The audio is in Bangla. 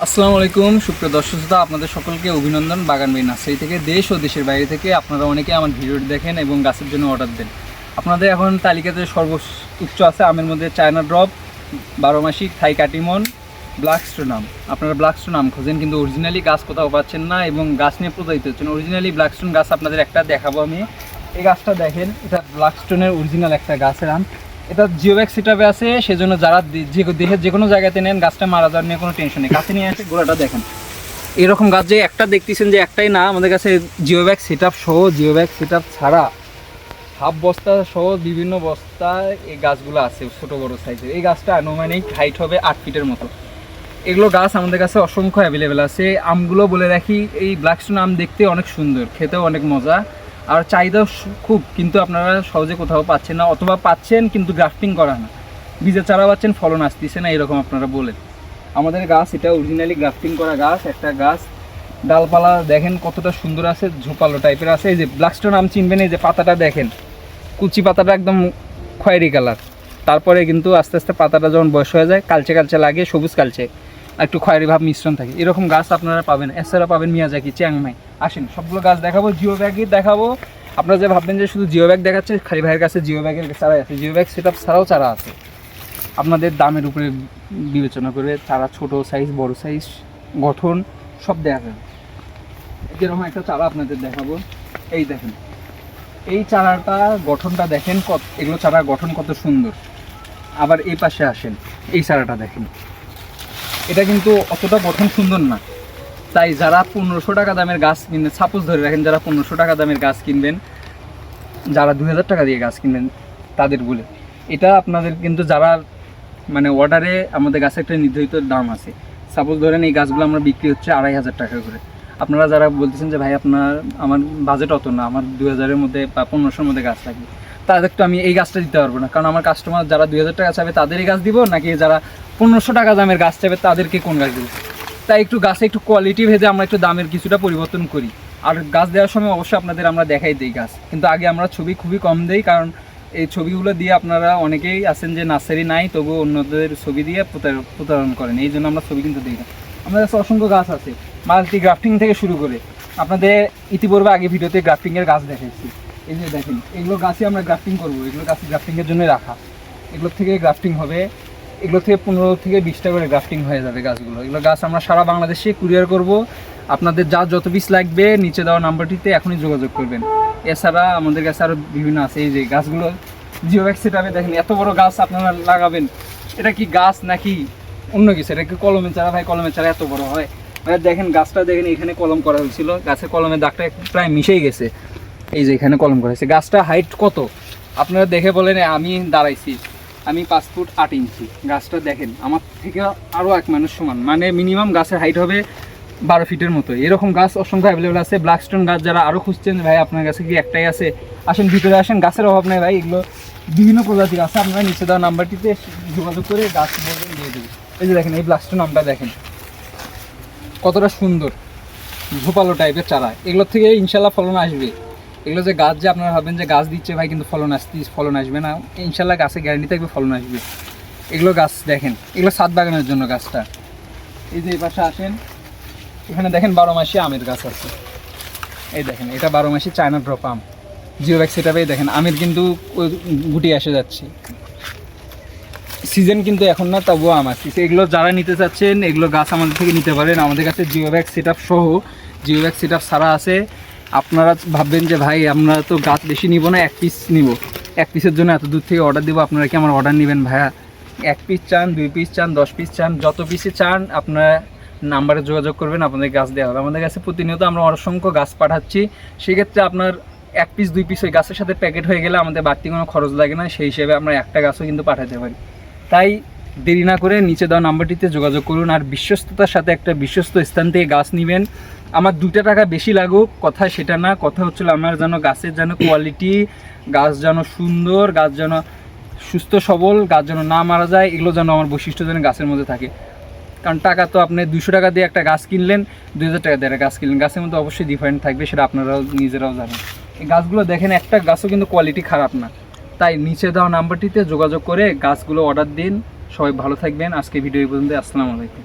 আসসালামু আলাইকুম সুপ্রিয় দর্শক শ্রোতা, আপনাদের সকলকে অভিনন্দন। বাগান বাড়ি নার্সারি থেকে দেশ ও দেশের বাইরে থেকে আপনারা অনেকে আমার ভিডিওটি দেখেন এবং গাছের জন্য অর্ডার দেন। আপনাদের এখন তালিকাতে সর্বোচ্চ আছে আমের মধ্যে চায়না ড্রপ, 12 মাসিক, থাই কাটিমন, ব্ল্যাক স্টোন আম। আপনারা ব্ল্যাক স্টোন আম খোঁজেন কিন্তু অরিজিনালি গাছ কোথাও পাচ্ছেন না এবং গাছ নিয়ে প্রতারিত হচ্ছেন। অরিজিনালি ব্ল্যাক স্টোন গাছ আপনাদের একটা দেখাবো আমি। এই গাছটা দেখেন, এটা ব্ল্যাক স্টোনের অরিজিনাল একটা গাছের আম। এটা জিওব্যাগ সেটআপে আছে, সেজন্য যারা দেশের যে কোনো জায়গাতে নেন গাছটা মারা যাওয়ার নিয়ে কোনো টেনশন নেই। কাছে নিয়ে আসে গোড়াটা দেখেন, এরকম গাছ যে একটা দেখতেছেন যে একটাই না, আমাদের কাছে জিওব্যাগ সেটআপ সহ, জিওব্যাগ সেটআপ ছাড়া হাফ বস্তা সহ বিভিন্ন বস্তায় এই গাছগুলো আছে ছোটো বড়ো সাইজের। এই গাছটা আনুমানিক হাইট হবে 8 ফিটের মতো। এগুলো গাছ আমাদের কাছে অসংখ্য অ্যাভেলেবেল আছে। আমগুলো বলে রাখি, এই ব্ল্যাক স্টোন আম দেখতে অনেক সুন্দর, খেতেও অনেক মজা, আর চাহিদাও খুব, কিন্তু আপনারা সহজে কোথাও পাচ্ছেন না, অথবা পাচ্ছেন কিন্তু গ্রাফটিং করা না, বীজের চারা পাচ্ছেন ফলন আসতেছে না, এরকম আপনারা বলেন। আমাদের গাছ এটা অরিজিনালি গ্রাফটিং করা গাছ। একটা গাছ ডালপালা দেখেন কতটা সুন্দর আছে, ঝোপালো টাইপের আছে। এই যে ব্ল্যাক স্টোন আম চিনবেন, এই যে পাতাটা দেখেন, কুচি পাতাটা একদম খয়েরি কালার, তারপরে কিন্তু আস্তে আস্তে পাতাটা যখন বয়স হয়ে যায় কালচে কালচে লাগে, সবুজ কালচে, একটু খয়েরি ভাব মিশ্রণ থাকে, এরকম গাছ আপনারা পাবেন। এছাড়া পাবেন মিয়াজাকি, চিয়াংমাই। আসেন সবগুলো গাছ দেখাবো, জিও ব্যাগই দেখাবো। আপনারা যে ভাববেন যে শুধু জিও ব্যাগ দেখাচ্ছে, খালি ভাইয়ের কাছে জিও ব্যাগের চারাই আছে, জিও ব্যাগ সেটআপ ছাড়াও চারা আছে। আপনাদের দামের উপরে বিবেচনা করে চারা ছোট সাইজ, বড় সাইজ, গঠন সব দেখা যাবে। যেরকম একটা চারা আপনাদের দেখাবো, এই দেখেন, এই চারাটা গঠনটা দেখেন, এগুলো চারা গঠন কত সুন্দর। আবার এই পাশে আসেন, এই চারাটা দেখেন, এটা কিন্তু অতটা গঠন সুন্দর না। তাই যারা 1500 টাকা দামের গাছ কিনবেন, সাপোজ ধরে রাখেন যারা 1500 টাকা দামের গাছ কিনবেন, যারা 2000 টাকা দিয়ে গাছ কিনবেন তাদের বলে, এটা আপনাদের কিন্তু যারা মানে অর্ডারে আমাদের গাছে একটা নির্ধারিত দাম আছে। সাপোজ ধরেন এই গাছগুলো আমরা বিক্রি হচ্ছে 2500 টাকা করে। আপনারা যারা বলতেছেন যে ভাই আমার বাজেট অত না, আমার 2000-এর মধ্যে বা 1500-এর মধ্যে গাছ লাগবে, তাদের তো আমি এই গাছটা দিতে পারবো না, কারণ আমার কাস্টমার যারা 2000 টাকা চাবে তাদেরই গাছ দিব, নাকি যারা 1500 টাকা দামের গাছ চাবে তাদেরকে কোন গাছ দিব। তাই একটু গাছে একটু কোয়ালিটি ভেদে আমরা একটু দামের কিছুটা পরিবর্তন করি। আর গাছ দেওয়ার সময় অবশ্যই আপনাদের আমরা দেখাই দিই গাছ, কিন্তু আগে আমরা ছবি খুবই কম দিই, কারণ এই ছবিগুলো দিয়ে আপনারা অনেকেই আছেন যে নার্সারি নাই তবু অন্যদের ছবি দিয়ে প্রতারণ করেন, এই জন্য আমরা ছবি কিন্তু দিই না। আমাদের কাছে অসংখ্য গাছ আছে, মাল্টি গ্রাফটিং থেকে শুরু করে। আপনাদের ইতিপূর্বে আগে ভিডিওতে গ্রাফটিংয়ের গাছ দেখাইছি, এই যে দেখেন, এগুলো গাছই আমরা গ্রাফটিং করবো, এগুলো গাছ গ্রাফটিংয়ের জন্য রাখা, এগুলোর থেকে গ্রাফটিং হবে, এগুলো থেকে 15 থেকে 20টা করে গ্রাফটিং হয়ে যাবে গাছগুলো। এগুলো গাছ আমরা সারা বাংলাদেশে কুরিয়ার করব। আপনাদের যত পিস লাগবে নিচে দেওয়া নাম্বারটিতে এখনই যোগাযোগ করবেন। এছাড়া আমাদের কাছে আরও বিভিন্ন আছে। এই যে গাছগুলো জিওব্যাগ সেটআপে দেখেন, এত বড় গাছ আপনারা লাগাবেন, এটা কি গাছ নাকি অন্য কিছু? এটা কি কলমের চারা? ভাই কলমের চারা এত বড় হয়? মানে দেখেন গাছটা দেখেন, এখানে কলম করা হয়েছিল, গাছের কলমের দাগটা প্রায় মিশেই গেছে। এই যে এখানে কলম করা হয়েছে, গাছটা হাইট কত আপনারা দেখে বলেন। আমি দাঁড়াইছি, আমি 5 ফুট 8 ইঞ্চি, গাছটা দেখেন আমার থেকে আরও এক মানুষ সমান, মানে মিনিমাম গাছের হাইট হবে 12 ফিটের মতো। এরকম গাছ অসংখ্য অ্যাভেলেবেল আছে। ব্ল্যাক স্টোন গাছ যারা আরও খুঁজছেন ভাই আপনার কাছে কি একটাই আছে, আসেন ভিতরে আসেন, গাছের অভাব নেই ভাই, এগুলো বিভিন্ন প্রজাতির আছে। আপনারা নিচে দেওয়া নাম্বারটিতে যোগাযোগ করে গাছ বলবেন, দিয়ে দেবে। এই যে দেখেন, এই ব্ল্যাক স্টোন আমটা দেখেন কতটা সুন্দর, ঝোপালো টাইপের চারা, এগুলোর থেকে ইনশাল্লাহ ফলন আসবে। এগুলো যে গাছ যে আপনারা ভাবেন যে গাছ দিচ্ছে ভাই কিন্তু ফলন আসবে না, ইনশাল্লাহ গাছে গ্যারান্টি থাকবে ফলন আসবে। এগুলো গাছ দেখেন, এগুলো ছাদ বাগানের জন্য গাছটা। এই যে এই পাশে আসেন, এখানে দেখেন 12 মাসি আমের গাছ আছে। এই দেখেন, এটা 12 মাসি চায়না ড্রপ আম, জিওব্যাগ সেটআপে দেখেন আমের কিন্তু গুটি এসে যাচ্ছে, সিজন কিন্তু এখন না, তবুও আম আসছে। এগুলো যারা নিতে চাচ্ছেন এগুলো গাছ আমাদের থেকে নিতে পারেন। আমাদের কাছে জিওব্যাগ সেটআপ সহ, জিওব্যাগ সেটআপ ছাড়া আছে। আপনারা ভাববেন যে ভাই আমরা তো গাছ বেশি নিব না, 1 পিস নিব, 1 পিসের জন্য এত দূর থেকে অর্ডার দেবো, আপনারা কি আমার অর্ডার নেবেন? ভাইয়া 1 পিস চান, 2 পিস চান, 10 পিস চান, যত পিসে চান আপনারা নাম্বারে যোগাযোগ করবেন, আপনাদের গাছ দেওয়া হবে। আমাদের কাছে প্রতিনিয়ত আমরা অসংখ্য গাছ পাঠাচ্ছি, সেক্ষেত্রে আপনার 1 পিস 2 পিস ওই গাছের সাথে প্যাকেট হয়ে গেলে আমাদের বাড়তি কোনো খরচ লাগে না, সেই হিসেবে আমরা একটা গাছও কিন্তু পাঠাতে পারি। তাই দেরি না করে নিচে দেওয়া নাম্বারটিতে যোগাযোগ করুন। আর বিশ্বস্ততার সাথে একটা বিশ্বস্ত স্থান থেকে গাছ নেবেন। আমার 2টা টাকা বেশি লাগুক কথা সেটা না, কথা হচ্ছিল আমার যেন গাছের যেন কোয়ালিটি, গাছ যেন সুন্দর, গাছ যেন সুস্থ সবল, গাছ যেন না মারা যায়, এগুলো যেন আমার বৈশিষ্ট্য যেন গাছের মধ্যে থাকে। কারণ টাকা তো আপনি 200 টাকা দিয়ে একটা গাছ কিনলেন, 2000 টাকা দিয়ে একটা গাছ কিনলেন, গাছের মধ্যে অবশ্যই ডিফারেন্ট থাকবে, সেটা আপনারাও নিজেরাও জানেন। এই গাছগুলো দেখেন, একটা গাছও কিন্তু কোয়ালিটি খারাপ না। তাই নিচে দেওয়া নাম্বারটিতে যোগাযোগ করে গাছগুলো অর্ডার দিন। সবাই ভালো থাকবেন। আজকে ভিডিও এই পর্যন্ত। আসসালামু আলাইকুম।